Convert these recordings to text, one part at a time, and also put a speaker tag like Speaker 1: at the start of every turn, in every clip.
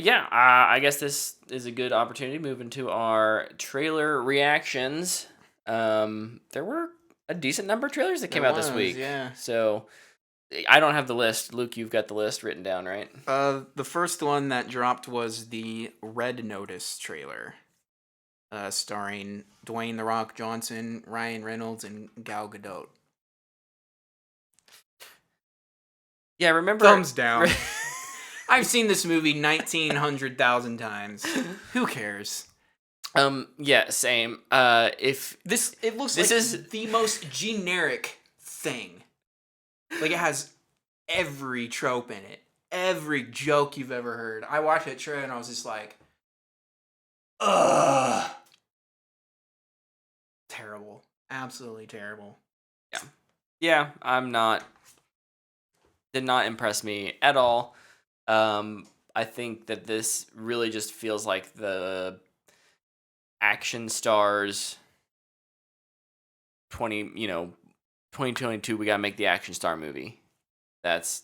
Speaker 1: I guess this is a good opportunity to move into our trailer reactions. There were a decent number of trailers that came out this week.
Speaker 2: Yeah.
Speaker 1: So I don't have the list. Luke, you've got the list written down, right?
Speaker 2: The first one that dropped was the Red Notice trailer, starring Dwayne "The Rock" Johnson, Ryan Reynolds, and Gal Gadot.
Speaker 1: Yeah, remember.
Speaker 2: Thumbs down. I've seen this movie 1,900,000 times. Who cares?
Speaker 1: Yeah, same. If
Speaker 2: It looks
Speaker 1: this
Speaker 2: like
Speaker 1: is
Speaker 2: the most generic thing. Like, it has every trope in it, every joke you've ever heard. I watched that trailer and I was just like, ugh. Terrible. Absolutely terrible.
Speaker 1: Yeah, did not impress me at all. I think that this really just feels like the action stars 2022, we gotta make the action star movie. That's,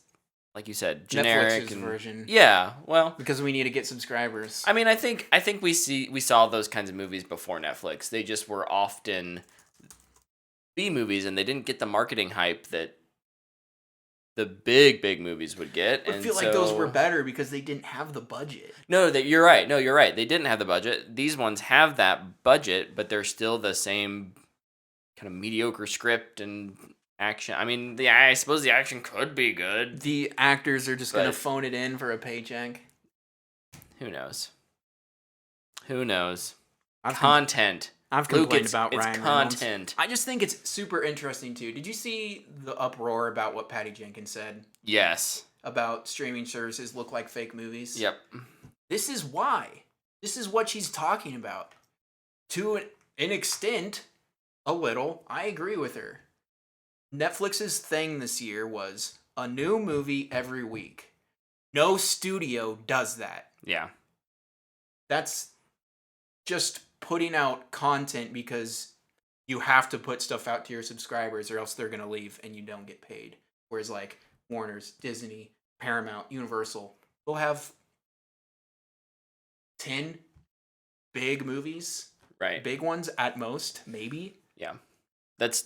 Speaker 1: like you said, generic.
Speaker 2: Netflix's version.
Speaker 1: Yeah, well,
Speaker 2: Because we need to get subscribers.
Speaker 1: I mean, I think we saw those kinds of movies before Netflix. They just were often B movies, and they didn't get the marketing hype that the big movies would get.
Speaker 2: I feel like those were better because they didn't have the budget.
Speaker 1: No, you're right. No, you're right. They didn't have the budget. These ones have that budget, but they're still the same kind of mediocre script and action. I mean, I suppose the action could be good.
Speaker 2: The actors are just going to phone it in for a paycheck.
Speaker 1: Who knows? Content.
Speaker 2: I've complained
Speaker 1: Luke,
Speaker 2: about
Speaker 1: it's
Speaker 2: Ryan
Speaker 1: content.
Speaker 2: Reynolds. I just think it's super interesting, too. Did you see the uproar about what Patty Jenkins said?
Speaker 1: Yes.
Speaker 2: About streaming services look like fake movies?
Speaker 1: Yep.
Speaker 2: This is why. This is what she's talking about. To an extent, a little, I agree with her. Netflix's thing this year was a new movie every week. No studio does that.
Speaker 1: Yeah.
Speaker 2: That's just putting out content because you have to put stuff out to your subscribers or else they're going to leave and you don't get paid. Whereas like Warner's, Disney, Paramount, Universal, they'll have 10 big movies.
Speaker 1: Right.
Speaker 2: Big ones at most, maybe.
Speaker 1: Yeah. That's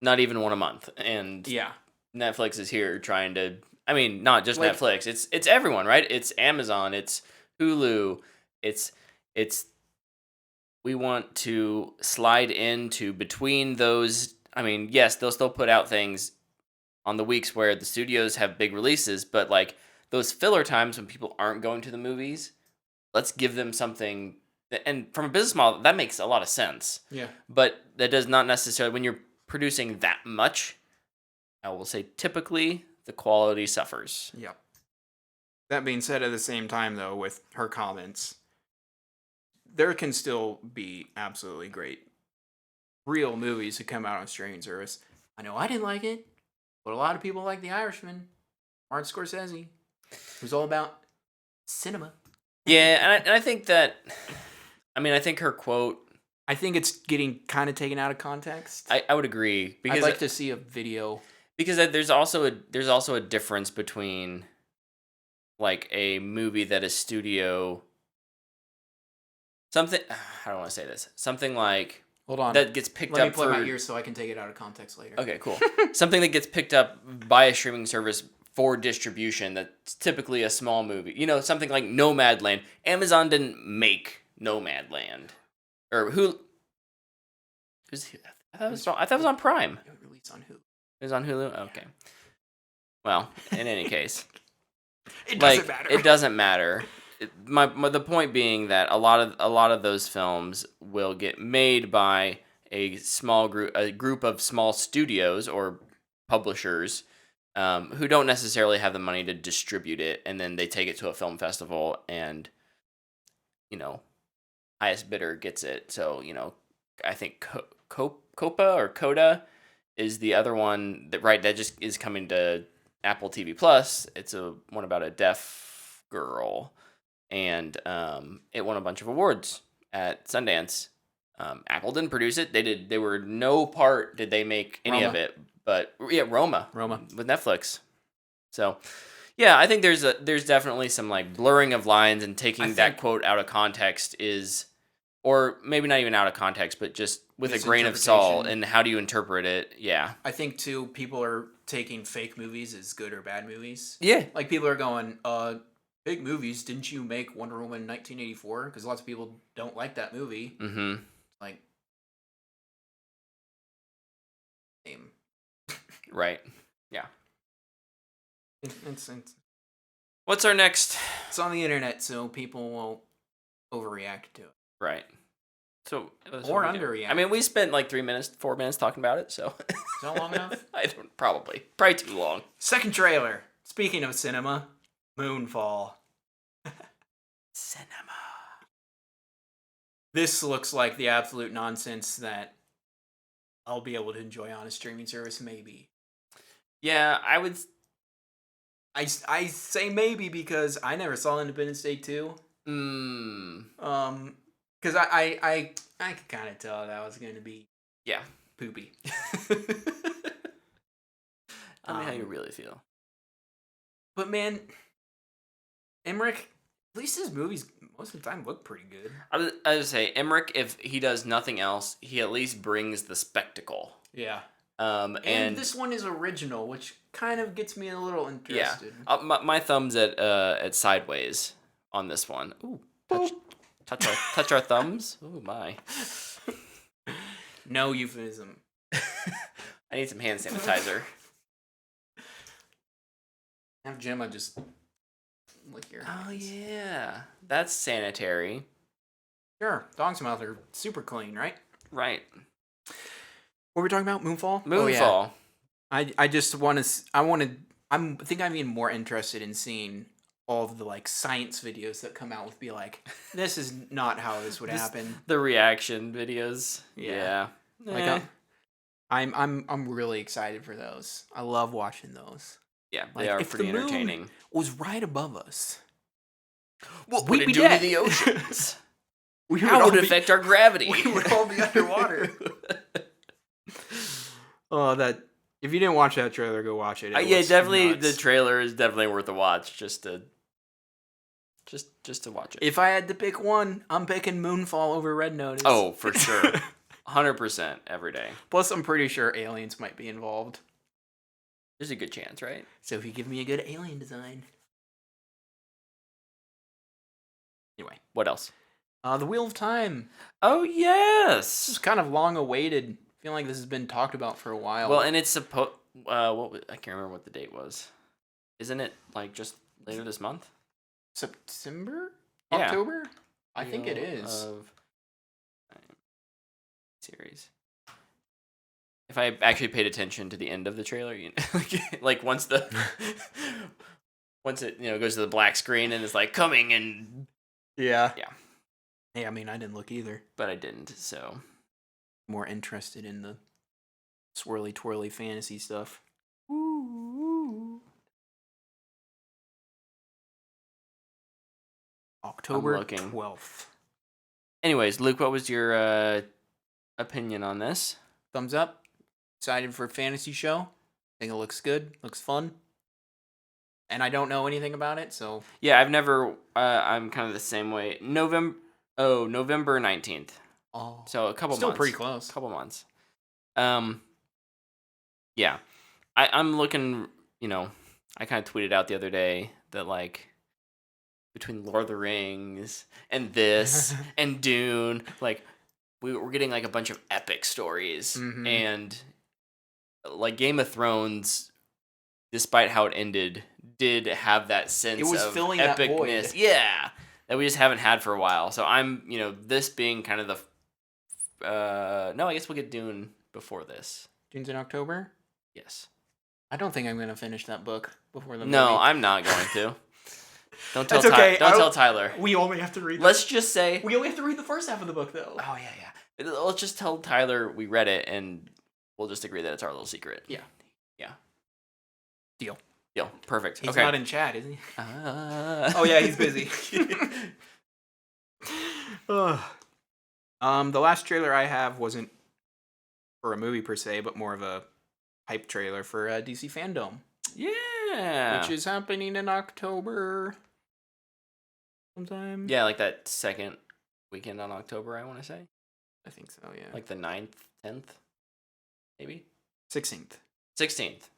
Speaker 1: not even one a month. And
Speaker 2: yeah,
Speaker 1: Netflix is here trying to, I mean, not just Netflix. It's everyone, right? It's Amazon, it's Hulu, it's we want to slide into between those. I mean, yes, they'll still put out things on the weeks where the studios have big releases, but like those filler times when people aren't going to the movies, let's give them something. And from a business model, that makes a lot of sense.
Speaker 2: Yeah.
Speaker 1: But that does not necessarily, when you're producing that much, I will say typically the quality suffers.
Speaker 2: Yep. That being said, at the same time, though, with her comments, there can still be absolutely great real movies that come out on streaming service. I know I didn't like it, but a lot of people like The Irishman, Martin Scorsese, who's all about cinema.
Speaker 1: Yeah, and I think that, I mean, I think her quote,
Speaker 2: I think it's getting kind of taken out of context.
Speaker 1: I would agree, because
Speaker 2: I'd like to see a video. Because
Speaker 1: there's also a difference between like a movie that is studio something, I don't want to say this. Something like,
Speaker 2: hold on,
Speaker 1: that gets picked up.
Speaker 2: Let me plug my ears so I can take it out of context later.
Speaker 1: Okay, cool. Something that gets picked up by a streaming service for distribution that's typically a small movie. You know, something like Nomadland. Amazon didn't make Nomadland. Or who? I thought it was on Prime.
Speaker 2: It was released on Hulu.
Speaker 1: It was on Hulu? Okay. Well, in any case.
Speaker 2: It doesn't matter.
Speaker 1: It doesn't matter. The point being that a lot of those films will get made by a group of small studios or publishers who don't necessarily have the money to distribute it, and then they take it to a film festival, and highest bidder gets it. So I think Copa or Coda is the other one that just is coming to Apple TV Plus. It's one about a deaf girl. And it won a bunch of awards at Sundance. Apple didn't produce it. They were no part did they make any of it. But yeah, Roma with Netflix. So Yeah, I think there's definitely some like blurring of lines and taking that quote out of context is, or maybe not even out of context, but just with a grain of salt. And how do you interpret it? Yeah,
Speaker 2: I think too, people are taking fake movies as good or bad movies.
Speaker 1: yeah.
Speaker 2: Like people are going, fake movies. Didn't you make Wonder Woman 1984? Because lots of people don't like that movie.
Speaker 1: Mm-hmm.
Speaker 2: Like, name.
Speaker 1: Right. Yeah.
Speaker 2: It's
Speaker 1: What's our next?
Speaker 2: It's on the internet, so people won't overreact to it.
Speaker 1: Right. So
Speaker 2: or underreact.
Speaker 1: I mean, we spent like 4 minutes talking about it. So
Speaker 2: is that long enough?
Speaker 1: I don't probably too long.
Speaker 2: Second trailer. Speaking of cinema, Moonfall.
Speaker 1: Cinema.
Speaker 2: This looks like the absolute nonsense that I'll be able to enjoy on a streaming service, maybe.
Speaker 1: Yeah, I would.
Speaker 2: I say maybe because I never saw Independence Day 2. Because I could kind of tell that was going to be poopy.
Speaker 1: Tell me how you really feel.
Speaker 2: But man, Emmerich, at least his movies most of the time look pretty good.
Speaker 1: I would say Emmerich, if he does nothing else, he at least brings the spectacle.
Speaker 2: Yeah.
Speaker 1: And
Speaker 2: this one is original, which kind of gets me a little interested.
Speaker 1: Yeah. My thumbs at sideways on this one. Ooh, touch our thumbs. Ooh my.
Speaker 2: No euphemism.
Speaker 1: I need some hand sanitizer.
Speaker 2: Have Gemma just lick your hands.
Speaker 1: Oh yeah, that's sanitary.
Speaker 2: Sure, dog's mouth are super clean, right?
Speaker 1: Right.
Speaker 2: What were we talking about? Moonfall.
Speaker 1: Moonfall.
Speaker 2: Oh, yeah. I just want to. I think I'm even more interested in seeing all of the like science videos that come out with be like, this is not how this would happen.
Speaker 1: The reaction videos. Yeah.
Speaker 2: Like I'm really excited for those. I love watching those.
Speaker 1: Yeah, they are pretty entertaining.
Speaker 2: Moon was right above us.
Speaker 1: What would it do to the oceans? How would it affect our gravity?
Speaker 2: We would all be underwater. Oh, that! If you didn't watch that trailer, go watch it.
Speaker 1: Yeah, definitely. Nuts. The trailer is definitely worth a watch. Just to watch it.
Speaker 2: If I had to pick one, I'm picking Moonfall over Red Notice.
Speaker 1: Oh, for sure, 100% every day.
Speaker 2: Plus, I'm pretty sure aliens might be involved.
Speaker 1: There's a good chance, right?
Speaker 2: So if you give me a good alien design. Anyway,
Speaker 1: what else?
Speaker 2: The Wheel of Time.
Speaker 1: Oh yes,
Speaker 2: this is kind of long awaited. I feel like this has been talked about for a while.
Speaker 1: Well, and it's supposed. I can't remember what the date was. Isn't it like just later this month?
Speaker 2: September? Yeah. October? I think it is.
Speaker 1: Of series. If I actually paid attention to the end of the trailer, you know, like once it goes to the black screen and it's like coming and yeah.
Speaker 2: Hey, I mean, I didn't look either,
Speaker 1: but I didn't. So
Speaker 2: more interested in the swirly twirly fantasy stuff.
Speaker 1: Ooh.
Speaker 2: October 12th.
Speaker 1: Anyways, Luke, what was your opinion on this?
Speaker 2: Thumbs up. Excited for a fantasy show. Think it looks good. Looks fun. And I don't know anything about it, so
Speaker 1: yeah, I've never. I'm kind of the same way. November 19th.
Speaker 2: Oh,
Speaker 1: so a couple
Speaker 2: still
Speaker 1: months.
Speaker 2: Pretty close.
Speaker 1: Couple months. Yeah, I'm looking. You know, I kind of tweeted out the other day that like between Lord of the Rings and this and Dune, like we're getting like a bunch of epic stories and. Like Game of Thrones, despite how it ended, did have that sense of
Speaker 2: filling
Speaker 1: epicness.
Speaker 2: That void.
Speaker 1: Yeah, that we just haven't had for a while. So I'm, this being kind of the. No, I guess we'll get Dune before this.
Speaker 2: Dune's in October?
Speaker 1: Yes.
Speaker 2: I don't think I'm going to finish that book before the movie.
Speaker 1: No, I'm not going to. Don't tell tell Tyler.
Speaker 2: We only have to read.
Speaker 1: Let's just say
Speaker 2: we only have to read the first half of the book, though.
Speaker 1: Oh yeah. Let's just tell Tyler we read it and. We'll just agree that it's our little secret.
Speaker 2: Yeah. Deal.
Speaker 1: Perfect.
Speaker 2: He's not in chat, is he? Oh yeah, he's busy. The last trailer I have wasn't for a movie per se, but more of a hype trailer for DC Fandom.
Speaker 1: Yeah.
Speaker 2: Which is happening in October. Sometime.
Speaker 1: Yeah, like that second weekend on October, I want to say.
Speaker 2: I think so, yeah.
Speaker 1: Like the 9th, 10th, maybe?
Speaker 2: 16th.
Speaker 1: 16th.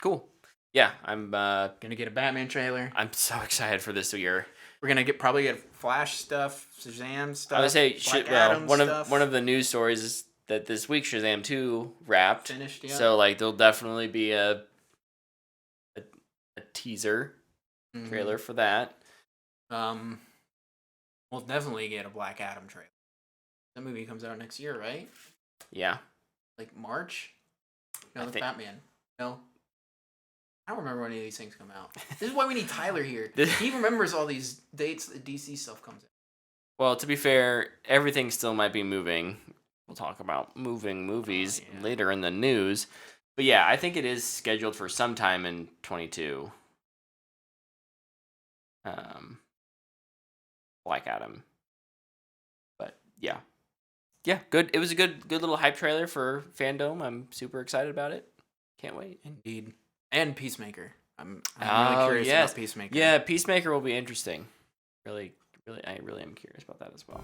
Speaker 1: Cool. Yeah, I'm
Speaker 2: gonna get a Batman trailer.
Speaker 1: I'm so excited for this year.
Speaker 2: We're gonna probably get Flash stuff, Shazam stuff.
Speaker 1: I would say one
Speaker 2: stuff.
Speaker 1: of the news stories is that this week Shazam 2 wrapped.
Speaker 2: Finished, yeah.
Speaker 1: So like there'll definitely be a teaser trailer for that.
Speaker 2: We'll definitely get a Black Adam trailer. That movie comes out next year, right?
Speaker 1: Yeah.
Speaker 2: Like March? No, that's Batman. No. I don't remember when any of these things come out. This is why we need Tyler here. He remembers all these dates that DC stuff comes out.
Speaker 1: Well, to be fair, everything still might be moving. We'll talk about moving movies later in the news. But yeah, I think it is scheduled for sometime in 22. Black Adam. But yeah. Yeah, good. It was a good little hype trailer for Fandom. I'm super excited about it. Can't wait.
Speaker 2: Indeed. And Peacemaker. I'm really curious about Peacemaker.
Speaker 1: Yeah, Peacemaker will be interesting. I really am curious about that as well.